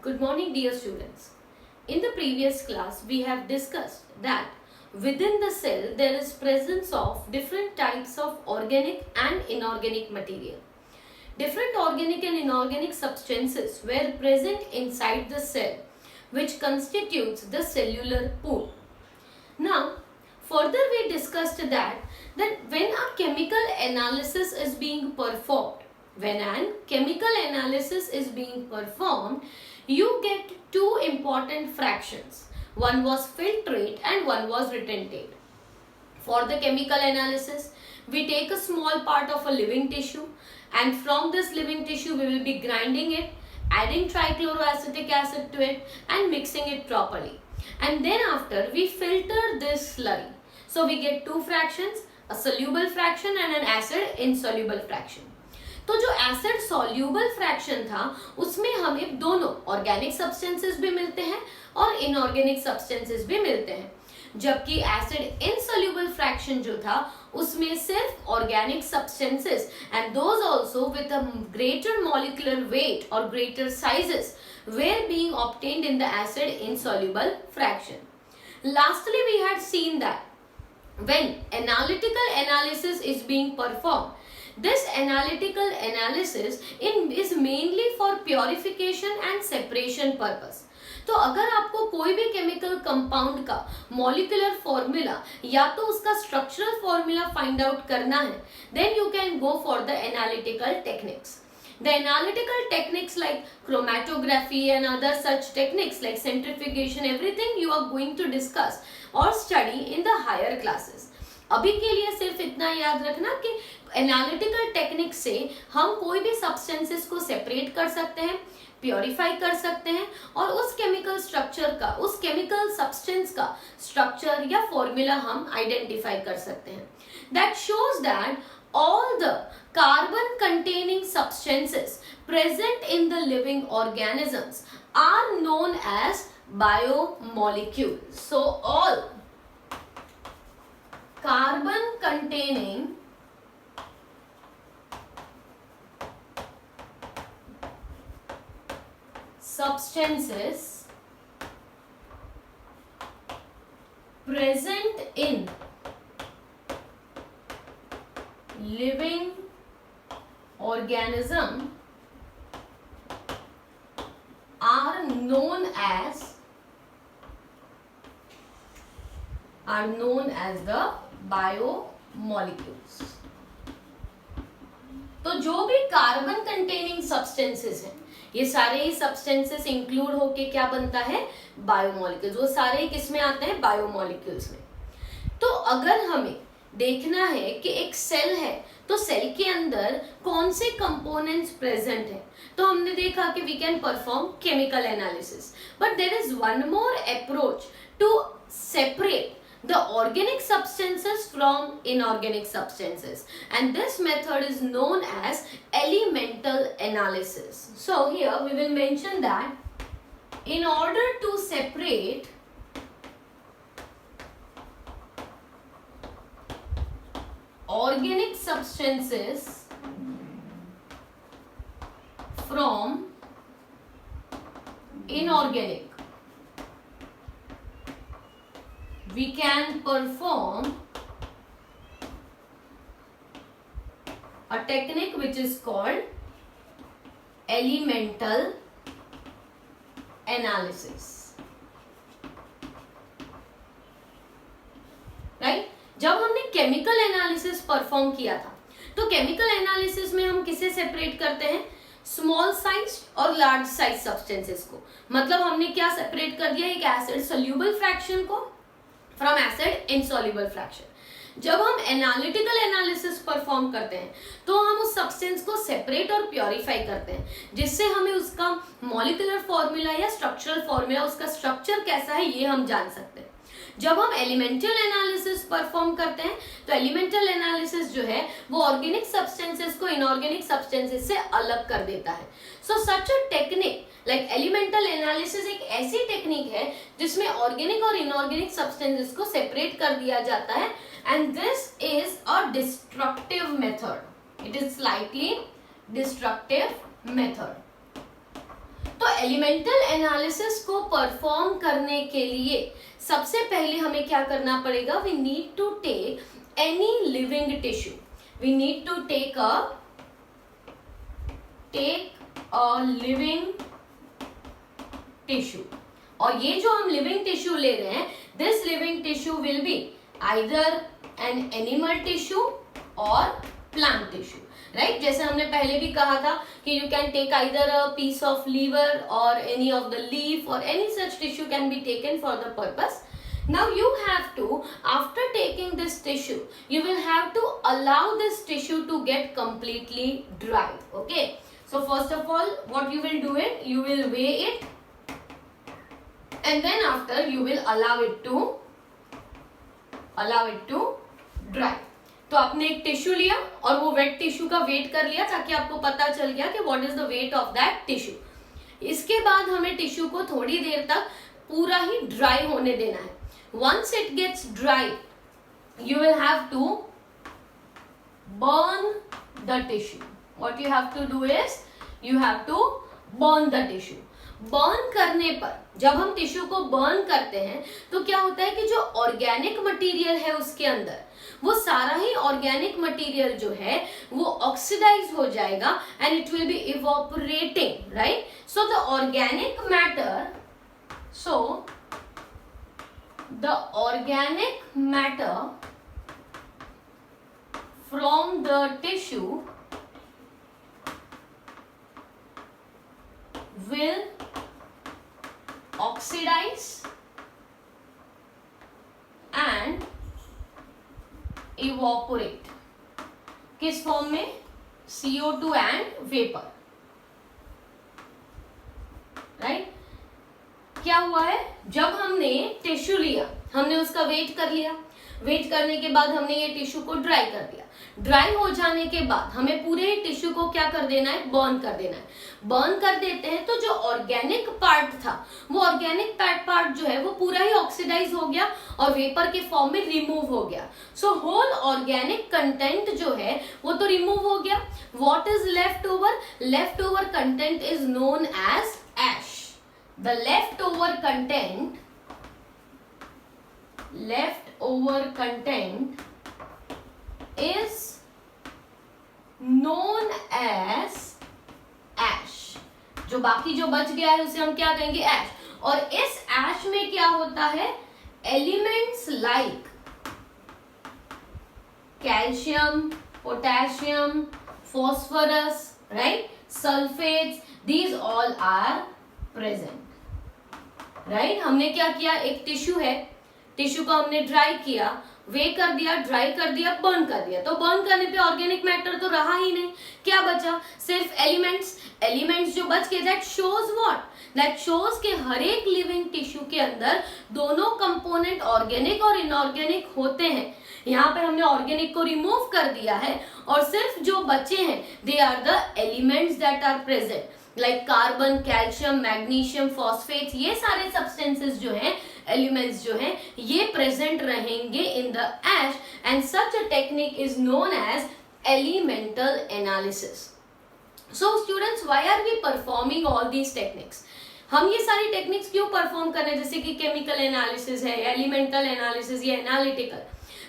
Good morning, dear students. In the previous class, we have discussed that within the cell there is presence of different types of organic and inorganic material. Different organic and inorganic substances were present inside the cell, which constitutes the cellular pool. Now, further we discussed that when a chemical analysis is being performed, you get two important fractions. One was filtrate and one was retentate. For the chemical analysis, we take a small part of a living tissue, and from this living tissue we will be grinding it, adding trichloroacetic acid to it and mixing it properly. And then after we filter this slurry. So we get two fractions, a soluble fraction and an acid insoluble fraction. तो जो acid soluble fraction था उसमें हमें दोनों organic substances भी मिलते हैं और इनऑर्गेनिक सब्सटेंसेस भी मिलते हैं, जबकि एसिड इनसॉल्यूबल फ्रैक्शन जो था उसमें सिर्फ organic substances and those also with a greater molecular weight और greater sizes were being obtained in the acid insoluble fraction. Lastly, we had seen that when analytical analysis is being performed, this analytical analysis is mainly for purification and separation purpose. तो अगर आपको कोई भी chemical compound का molecular formula या तो उसका structural formula find out करना है, then you can go for the analytical techniques. The analytical techniques like chromatography and other such techniques like centrifugation, everything you are going to discuss or study in the higher classes. अभी के लिए सिर्फ इतना याद रखना कि analytical technique से हम कोई भी सब्सटेंसेस को सेपरेट कर सकते हैं, प्योरीफाई कर सकते हैं और उस केमिकल स्ट्रक्चर का, उस केमिकल सब्सटेंस का स्ट्रक्चर या फॉर्मूला हम आइडेंटिफाई कर सकते हैं. That shows that all the carbon containing substances present in the living organisms are known as biomolecules. So all carbon containing substances present in living organism are known as the biomolecules. तो जो भी carbon containing substances हैं, ये सारे ही substances include होके क्या बनता है, बायोमोलिक्यूल्स. वो सारे ही किस में आते हैं, बायोमोलिक्यूल्स में. तो अगर हमें देखना है कि एक सेल है तो सेल के अंदर कौन से कंपोनेंट्स प्रेजेंट है, तो हमने देखा कि we can perform chemical analysis. But there is one more approach to separate the organic substances from inorganic substances, and this method is known as elemental analysis. So here we will mention that in order to separate organic substances from inorganic, we can perform a technique which is called elemental analysis. Right? जब हमने chemical analysis perform किया था तो chemical analysis में हम किसे separate करते हैं, स्मॉल साइज और लार्ज साइज सब्सटेंसेस को. मतलब हमने क्या सेपरेट कर दिया, एक एसिड सोल्यूबल फ्रैक्शन को फ्रॉम एसिड इनसॉल्युबल फ्रैक्शन. जब हम एनालिटिकल एनालिसिस परफॉर्म करते हैं तो हम उस सब्सटेंस को सेपरेट और प्योरीफाई करते हैं, जिससे हमें उसका मॉलिक्यूलर फॉर्मूला या स्ट्रक्चरल फॉर्मूला, उसका स्ट्रक्चर कैसा है ये हम जान सकते हैं. जब हम एलिमेंटल एनालिसिस परफॉर्म करते हैं तो एलिमेंटल एनालिसिस जो है वो ऑर्गेनिक सब्सटेंसेस को इनऑर्गेनिक सब्सटेंसेस से अलग कर देता है. So such a technique like elemental analysis एक ऐसी टेक्निक है जिसमें ऑर्गेनिक और इनऑर्गेनिक सब्सटेंसेस को सेपरेट कर दिया जाता है, and this is a destructive method. It is slightly destructive method. तो एलिमेंटल एनालिसिस को परफॉर्म करने के लिए सबसे पहले हमें क्या करना पड़ेगा, we need to take any living tissue, we need to take a living tissue. और ये जो हम लिविंग टिश्यू ले रहे हैं, this living tissue will be either an animal tissue or plant tissue, right. जैसे हमने पहले भी कहा था कि you can take either a piece of liver or any of the leaf or any such tissue can be taken for the purpose. Now you have to, after taking this tissue, you will have to allow this tissue to get completely dry. Okay. So first of all, what you will do it, you will weigh it, and then after you will allow it to dry. तो आपने एक tissue लिया और वो wet tissue का wait कर लिया ताकि आपको पता चल गया कि what is the weight of that tissue. इसके बाद हमें टिश्यू को थोड़ी देर तक पूरा ही ड्राई होने देना है. Once it gets dry, you will have to burn the tissue. What you have to do is, you have to burn the tissue. Burn करने पर, जब हम टिश्यू को बर्न करते हैं तो क्या होता है कि जो ऑर्गेनिक मटेरियल है उसके अंदर, वो सारा ही ऑर्गेनिक मटेरियल जो है वो ऑक्सीडाइज हो जाएगा and it will be evaporating, right. So the organic matter, the organic matter from the tissue will oxidize and evaporate. किस फॉर्म में? CO2 and vapor, right. क्या हुआ है, जब हमने टिश्यू लिया, हमने उसका वेट कर लिया, वेट करने के बाद हमने ये टिश्यू को ड्राई कर दिया. ड्राई हो जाने के बाद हमें पूरे टिश्यू को क्या कर देना है, बर्न कर देना है. बर्न कर देते हैं तो जो ऑर्गेनिक पार्ट था, वो ऑर्गेनिक पार्ट जो है वो पूरा ही ऑक्सीडाइज हो गया और वेपर के फॉर्म में रिमूव हो गया. सो होल ऑर्गेनिक कंटेंट जो है वो तो रिमूव हो गया. What is left over? Left over content is known as ash. The leftover content is known as ash. जो बाकी जो बच गया है उसे हम क्या कहेंगे, एश. और इस एश में क्या होता है, elements like calcium, potassium, phosphorus, right, sulphates, these all are present. Right. हमने क्या किया, एक टिश्यू है, टिश्यू को हमने ड्राई किया, वे कर दिया, ड्राई कर दिया, बर्न कर दिया. तो बर्न करने पे ऑर्गेनिक मैटर तो रहा ही नहीं. क्या बचा, सिर्फ एलिमेंट्स जो बच गए. That shows what, that shows के हर एक लिविंग टिश्यू के अंदर दोनों कंपोनेंट ऑर्गेनिक और इनऑर्गेनिक होते हैं. यहाँ पे हमने ऑर्गेनिक को रिमूव कर दिया है और सिर्फ जो बचे हैं, they are the elements that are present, like carbon, calcium, magnesium, phosphates. ये सारे सब्सटेंसेस जो हैं, एलिमेंट्स जो हैं, ये प्रेजेंट रहेंगे in the ash and such a technique is known as elemental analysis. So students, why are we performing all these techniques? हम ये सारी टेक्निक्स क्यों परफॉर्म कर रहे हैं, जैसे कि केमिकल एनालिसिस है, एलिमेंटल एनालिसिस या एनालिटिकल.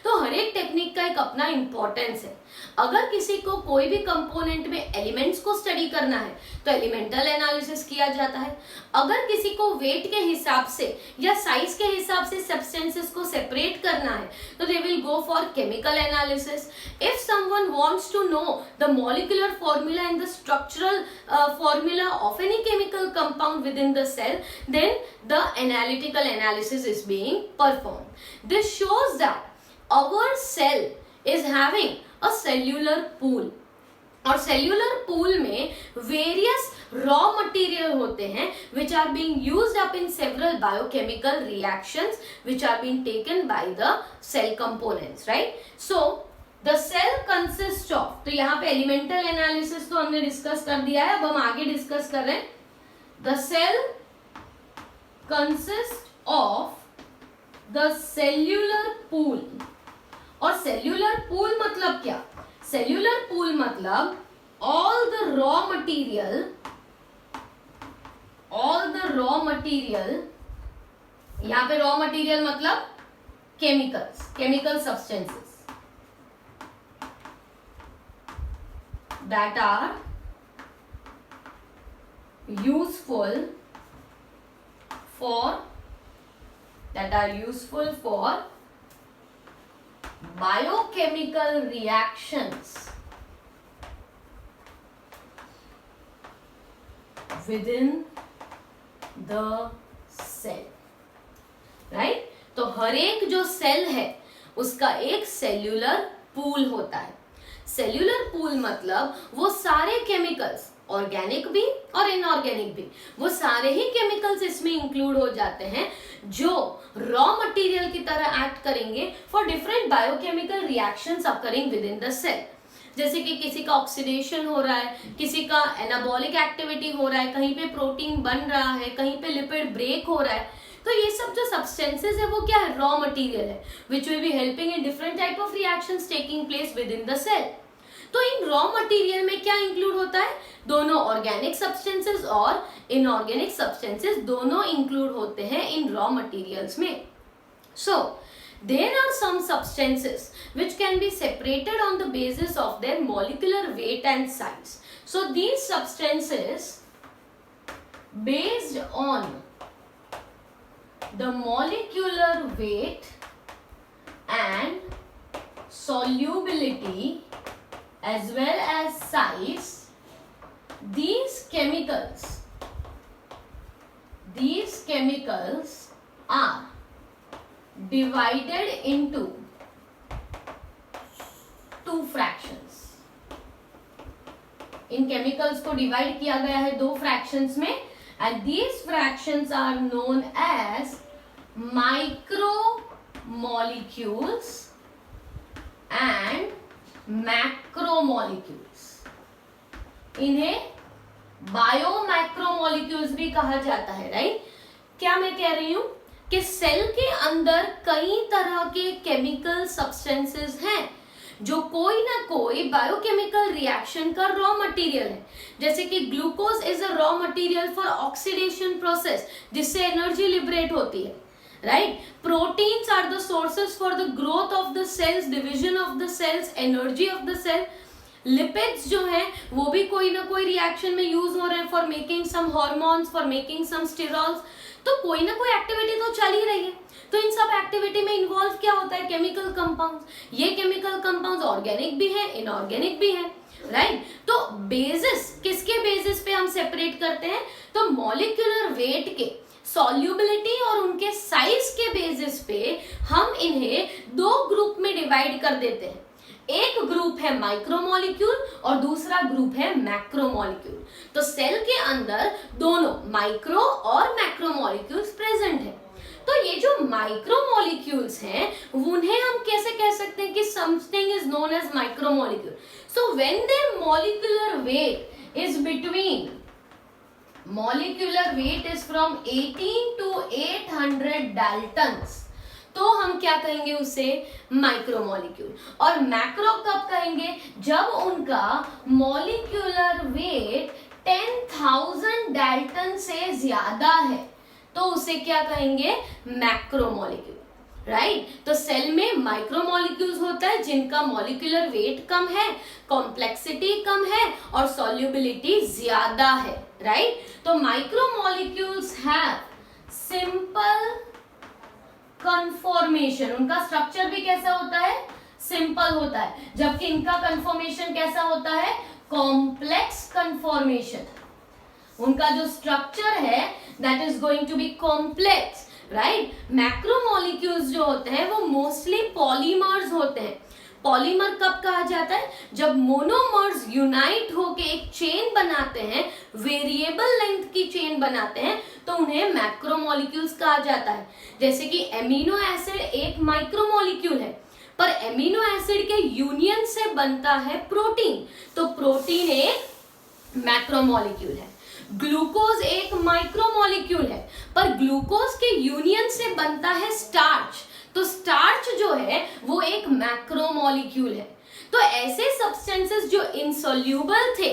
तो हर एक टेक्निक का एक अपना इंपॉर्टेंस है. अगर किसी को कोई भी कंपोनेंट में एलिमेंट्स को स्टडी करना है तो एलिमेंटल एनालिसिस किया जाता है. अगर किसी को वेट के हिसाब से या साइज के हिसाब से सब्सटेंसेस को सेपरेट करना है तो they will go for chemical analysis. If someone wants to know the molecular formula and the structural formula of any chemical compound within the cell, then the analytical analysis is being performed. This shows that our cell is having a cellular pool. और cellular pool में various raw material होते हैं which are being used up in several biochemical reactions which are being taken by the cell components, right? So the cell consists of, तो यहाँ पे elemental analysis तो हमने discuss कर दिया है, अब हम आगे डिस्कस कर रहे हैं. The cell consists of the cellular pool. और सेल्यूलर पूल मतलब क्या? सेल्यूलर पूल मतलब all the raw material raw material, यहाँ पे रॉ मटेरियल मतलब chemicals, chemical substances that are useful for biochemical reactions within the cell, right? तो हर एक जो सेल है उसका एक सेल्यूलर पूल होता है। सेल्यूलर पूल मतलब वो सारे केमिकल्स, ऑर्गेनिक भी और इनऑर्गेनिक भी, वो सारे ही केमिकल्स इसमें इंक्लूड हो जाते हैं जो रॉ मटेरियल की तरह एक्ट करेंगे for different biochemical reactions occurring within the cell. जैसे कि किसी का ऑक्सीडेशन हो रहा है, किसी का एनाबॉलिक एक्टिविटी हो रहा है, कहीं पे प्रोटीन बन रहा है, कहीं पे लिपिड ब्रेक हो रहा है, तो ये सब जो सब्सटेंसेस है वो क्या है, रॉ मटेरियल है, which will be helping in different type of reactions taking place within the cell. तो इन रॉ मटेरियल में क्या इंक्लूड होता है, दोनों ऑर्गेनिक सब्सटेंसेस और इनऑर्गेनिक सब्सटेंसेस दोनों इंक्लूड होते हैं इन रॉ मटेरियल्स में। सो there are some substances which can be separated on the basis of their molecular weight and size. So these substances based on the molecular weight and solubility as well as size, these chemicals are divided into two fractions. इन chemicals को divide किया गया है दो fractions में, and these fractions are known as micromolecules and macromolecules. इन्हें biomacromolecules भी कहा जाता है, राइट? क्या मैं कह रही हूं कि सेल के अंदर कई तरह के केमिकल सब्सटेंसेस हैं जो कोई ना कोई बायोकेमिकल रिएक्शन का रॉ मटेरियल है। जैसे कि glucose is a raw material for oxidation process, जिससे एनर्जी लिबरेट होती है, right? Proteins are the sources for the growth of the cells, division of the cells, energy of the cell. Lipids जो हैं वो भी कोई ना कोई रिएक्शन में यूज हो रहे हैं for making some hormones, for making some sterols. तो कोई ना कोई एक्टिविटी तो चल ही रही है। तो इन सब एक्टिविटी में इन्वॉल्व क्या होता है, केमिकल कंपाउंड्स। ये केमिकल कंपाउंड्स ऑर्गेनिक भी है, इनऑर्गेनिक भी है, राइट? तो बेसिस, किसके बेसिस पे हम सेपरेट करते हैं, तो मॉलिक्यूलर वेट के, सॉल्युबिलिटी और उनके साइज के बेसिस पे हम इन्हें दो ग्रुप में डिवाइड कर देते हैं। एक ग्रुप है माइक्रोमोलिक्यूल और दूसरा ग्रुप है मैक्रोमोलिक्यूल। तो सेल के अंदर दोनों माइक्रो और मैक्रोमोलिक्यूल्स प्रेजेंट है। तो ये जो माइक्रोमोलिक्यूल्स हैं उन्हें हम कैसे कह सकते हैं कि something is known as micromolecule. So when there molecular weight is between, molecular weight is from 18 to 800 daltons, तो हम क्या कहेंगे उसे, माइक्रोमोलिक्यूल। और मैक्रो कब कहेंगे, जब उनका मॉलिक्यूलर वेट 10,000 डाल्टन से ज्यादा है, तो उसे क्या कहेंगे, मैक्रोमोलिक्यूल, राइट? तो सेल में माइक्रोमोलिक्यूल्स होता है जिनका मॉलिक्यूलर वेट कम है, कॉम्प्लेक्सिटी कम है और सॉल्युबिलिटी ज्यादा है, राइट? तो माइक्रोमोलिक्यूल्स हैव सिंपल कन्फॉर्मेशन, उनका स्ट्रक्चर भी कैसा होता है, सिंपल होता है, जबकि इनका कन्फॉर्मेशन कैसा होता है, कॉम्प्लेक्स कन्फॉर्मेशन। उनका जो स्ट्रक्चर है that is going to be complex, right? Macromolecules जो होते हैं वो मोस्टली पॉलीमर्स होते हैं। पॉलीमर कब कहा जाता है, जब मोनोमर्स यूनाइट होके एक चेन बनाते हैं, वेरिएबल लेंथ की चेन बनाते हैं, तो उन्हें मैक्रोमोलिक्यूल्स कहा जाता है। जैसे कि एमिनो एसिड एक माइक्रोमोलिक्यूल है, पर एमिनो एसिड के यूनियन से बनता है प्रोटीन, तो प्रोटीन एक मैक्रोमोलिक्यूल है। ग्लूकोज एक माइक्रोमोलिक्यूल है, पर ग्लूकोज के यूनियन से बनता है स्टार्च, तो स्टार्च जो है वो एक मैक्रोमोलिक्यूल है। तो ऐसे सब्सटेंसेस जो इनसोल्यूबल थे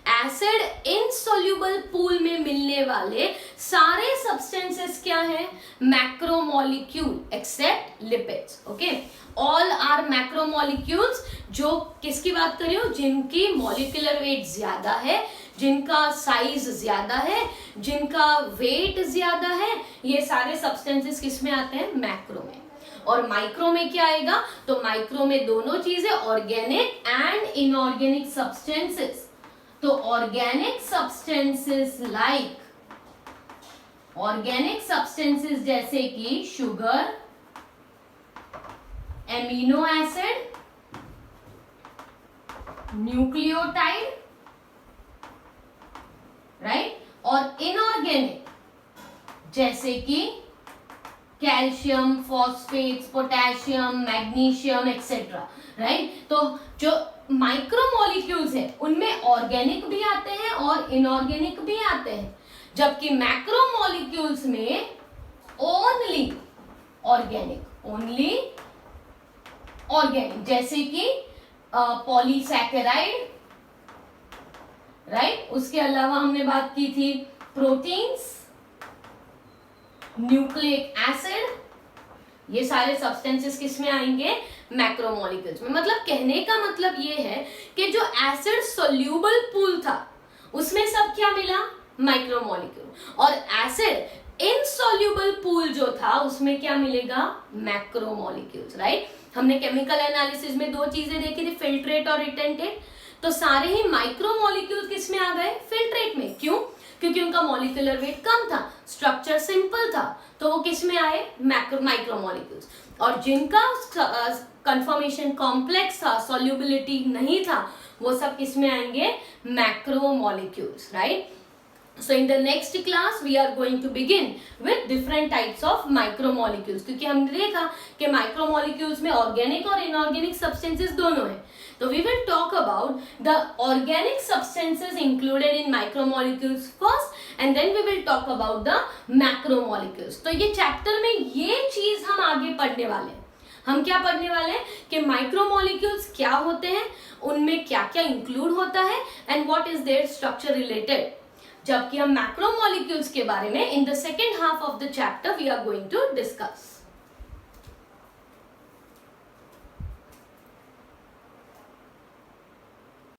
एसिड इनसोल्यूबल पूल में मिलने वाले सारे सब्सटेंसेस क्या है? Macromolecule except lipids. Okay, all are macromolecules. जो किसकी बात कर रही हूं? जिनकी मॉलिक्यूलर वेट ज्यादा है, जिनका साइज ज्यादा है, जिनका वेट ज्यादा है, ये सारे सब्सटेंसेस किस में आते हैं? मैक्रो में. और माइक्रो में क्या आएगा? तो माइक्रो में दोनों चीजें, ऑर्गेनिक एंड इनऑर्गेनिक सब्सटेंसेस. तो organic substances like, organic substances जैसे कि sugar, amino acid, nucleotide, right. और इनऑर्गेनिक जैसे कि calcium, phosphates, potassium, magnesium etcetera, right. तो जो माइक्रोमोलिक्यूल्स है उनमें ऑर्गेनिक भी आते हैं और इनऑर्गेनिक भी आते हैं, जबकि मैक्रोमोलिक्यूल्स में ओनली ऑर्गेनिक, ओनली ऑर्गेनिक, जैसे कि पॉलीसैकेराइड, राइट. उसके अलावा हमने बात की थी प्रोटीन्स, न्यूक्लिक एसिड, ये सारे सब्सटेंसेस किस में आएंगे? मैक्रोमोलिक्यूल्स में. मतलब कहने का मतलब ये है कि जो एसिड सोल्यूबल पूल था उसमें सब क्या मिला? माइक्रोमोलिक्यूल. और एसिड इनसोल्यूबल पूल जो था उसमें क्या मिलेगा? Macromolecules, right. हमने केमिकल एनालिसिस में दो चीजें देखी थी, फिल्ट्रेट और रिटेंटेट. तो सारे ही माइक्रोमोलिक्यूल किस में आ गए? फिल्ट्रेट में. क्यों? क्योंकि उनका मॉलिक्यूलर वेट कम था, स्ट्रक्चर सिंपल था, तो वो किस में आए? माइक्रोमोलिक्यूल्स. और जिनका कंफर्मेशन कॉम्प्लेक्स था, सॉल्युबिलिटी नहीं था, वो सब किस में आएंगे? Macromolecules, right. So in the next class we are going to begin with different types of micromolecules, क्योंकि हमने देखा कि micromolecules में organic और inorganic substances दोनों हैं. तो we will talk about the organic substances included in micromolecules first and then we will talk about the macromolecules. तो ये चैप्टर में ये चीज हम आगे पढ़ने वाले हैं. हम क्या पढ़ने वाले हैं कि माइक्रोमोलिक्यूल्स क्या होते हैं, उनमें क्या क्या इंक्लूड होता है and what is there structure related. जबकि हम मैक्रोमोलिक्यूल्स के बारे में in the second half of the chapter we are going to discuss.